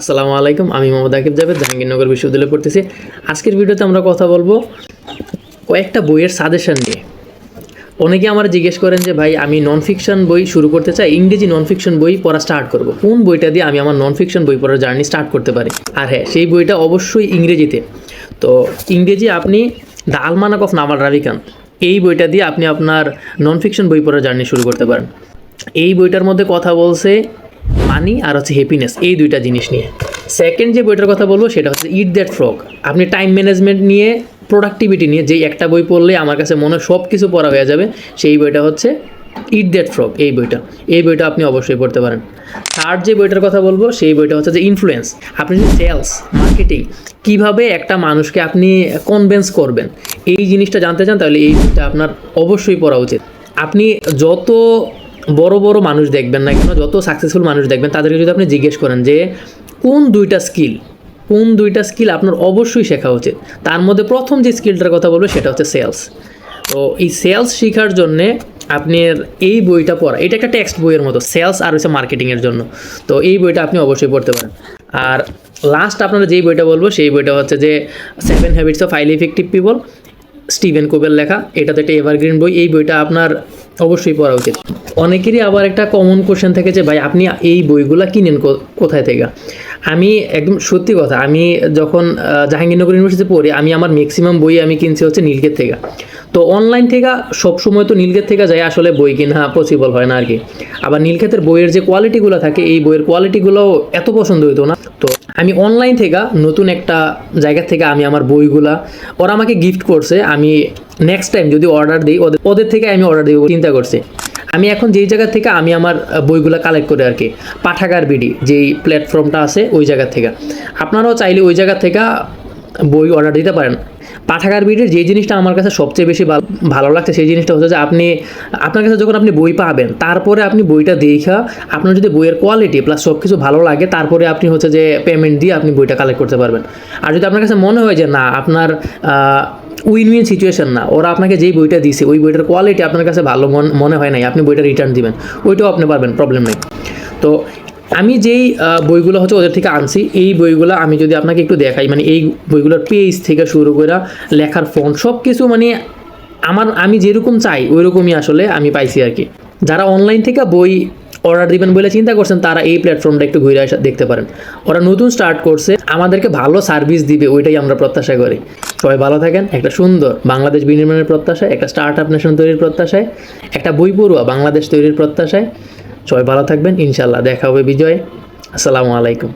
আসসালামু আলাইকুম, আমি মোহাম্মদ আকিব জাভেদ, জাহাঙ্গীরনগর বিশ্ববিদ্যালয়ে পড়তেছি। আজকের ভিডিওতে আমরা কথা বলবো কয়েকটা বইয়ের সাজেশন নিয়ে। অনেকে আমার জিজ্ঞেস করেন যে ভাই, আমি নন ফিকশন বই শুরু করতে চাই, ইংরেজি নন ফিকশন বই পড়া স্টার্ট করব, কোন বইটা দিয়ে আমি আমার নন ফিকশন বই পড়ার জার্নি স্টার্ট করতে পারি? আর হ্যাঁ, সেই বইটা অবশ্যই ইংরেজিতে। তো ইংরেজি আপনি দ্য আলমানাক অফ নাভাল রাভিকান্ত, এই বইটা দিয়ে আপনি আপনার নন ফিকশন বই পড়ার জার্নি শুরু করতে পারেন। এই বইটার মধ্যে কথা বলছে মানি আর হ্যাপিনেস, এই দুইটা জিনিস নিয়ে। সেকেন্ড যে বইটার কথা বলবো সেটা হচ্ছে ইট দ্যাট ফ্রগ। আপনি টাইম ম্যানেজমেন্ট নিয়ে, প্রোডাক্টিভিটি নিয়ে, যেই একটা বই পড়লে আমার কাছে মনে সব কিছু পড়া হয়ে যাবে, সেই বইটা হচ্ছে ইট দ্যাট ফ্রগ। এই বইটা আপনি অবশ্যই পড়তে পারেন। থার্ড যে বইটার কথা বলবো সেই বইটা হচ্ছে যে ইনফ্লুয়েন্স। আপনি যদি সেলস, মার্কেটিং, কীভাবে একটা মানুষকে আপনি কনভিন্স করবেন, এই জিনিসটা জানতে চান, তাহলে এই বইটা আপনার অবশ্যই পড়া উচিত। আপনি যত বড় বড় মানুষ দেখবেন না কেন, যত সাকসেসফুল মানুষ দেখবেন, তাদেরকে যদি আপনি জিজ্ঞেস করেন যে কোন দুইটা স্কিল আপনার অবশ্যই শেখা উচিত, তার মধ্যে প্রথম যে স্কিলটার কথা বলবো সেটা হচ্ছে সেলস। তো এই সেলস শেখার জন্যে আপনার এই বইটা পড়া, এটা একটা টেক্সট বইয়ের মতো, সেলস আর হচ্ছে মার্কেটিংয়ের জন্য। তো এই বইটা আপনি অবশ্যই পড়তে পারেন। আর লাস্ট আপনারা যেই বইটা বলবো সেই বইটা হচ্ছে যে 7 habits of highly effective people, Stephen কোভের লেখা। এটা তো একটা এভারগ্রিন বই, এই বইটা আপনার অবশ্যই পড়া উচিত। অনেকেরই আবার একটা কমন কোশ্চেন থাকে যে ভাই, আপনি এই বইগুলা কিনেন কোথায় থেকে? আমি একদম সত্যি কথা, আমি যখন জাহাঙ্গীরনগর ইউনিভার্সিটিতে পড়ি, আমি আমার ম্যাক্সিমাম বই আমি কিনছি হচ্ছে নীলক্ষেত থেকে। তো অনলাইন থেকে সবসময় তো নীলক্ষেত থেকে যাই আসলে বই কিনা পসিবল হয় না আর কি। আবার নীলক্ষেতের বইয়ের যে কোয়ালিটিগুলো থাকে, এই বইয়ের কোয়ালিটিগুলোও এত পছন্দ হইতো না। তো আমি অনলাইন থেকে নতুন একটা জায়গা থেকে আমি আমার বইগুলা, ওরা আমাকে গিফট করছে, আমি নেক্সট টাইম যদি অর্ডার দিই ওদের থেকে আমি অর্ডার দিব চিন্তা করছি। আমি এখন যেই জায়গা থেকে আমি আমার বইগুলো কালেক্ট করি আর কি, পাঠাগার বিডি যেই প্ল্যাটফর্মটা আছে, ওই জায়গা থেকে। আপনারাও চাইলে ওই জায়গা থেকে বই অর্ডার দিতে পারেন। পাঠাগার বিডির যে জিনিসটা আমার কাছে সবচেয়ে বেশি ভালো লাগছে, সেই জিনিসটা হচ্ছে যে আপনার কাছে যখন আপনি বই পাবেন, তারপরে আপনি বইটা দেখা, আপনার যদি বইয়ের কোয়ালিটি প্লাস সব কিছু ভালো লাগে, তারপরে আপনি হচ্ছে যে পেমেন্ট দিয়ে আপনি বইটা কালেক্ট করতে পারবেন। আর যদি আপনার কাছে মনে হয় যে না, আপনার উইন উইন সিচুয়েশন না, ওরা আপনাকে যেই বইটা দিয়েছে ওই বইটার কোয়ালিটি আপনার কাছে ভালো মনে হয় নাই, আপনি বইটা রিটার্ন দিবেন, ওইটাও আপনি পারবেন, প্রবলেম নেই। তো আমি যেই বইগুলো হচ্ছে ওদের থেকে আনছি, এই বইগুলো আমি যদি আপনাকে একটু দেখাই, মানে এই বইগুলোর পেজ থেকে শুরু করে লেখার ফন্ট সব কিছু, মানে আমি যেরকম চাই ওই রকমই আসলে আমি পাইছি আর কি। যারা অনলাইন থেকে বই অর্ডার দিবেন বলে চিন্তা করছেন, তারা এই প্ল্যাটফর্মটা একটু ঘুরে দেখতে পারেন। ওরা নতুন স্টার্ট করছে, আমাদেরকে ভালো সার্ভিস দিবে, ওইটাই আমরা প্রত্যাশা করি। সবাই ভালো থাকেন। একটা সুন্দর বাংলাদেশ বিনির্মাণের প্রত্যাশায়, একটা স্টার্ট আপ নেশন তৈরির প্রত্যাশায়, একটা বই পড়ুয়া বাংলাদেশ তৈরির প্রত্যাশায় সবাই ভালো থাকবেন। ইনশাল্লাহ দেখা হবে বিজয়। আসসালামু আলাইকুম।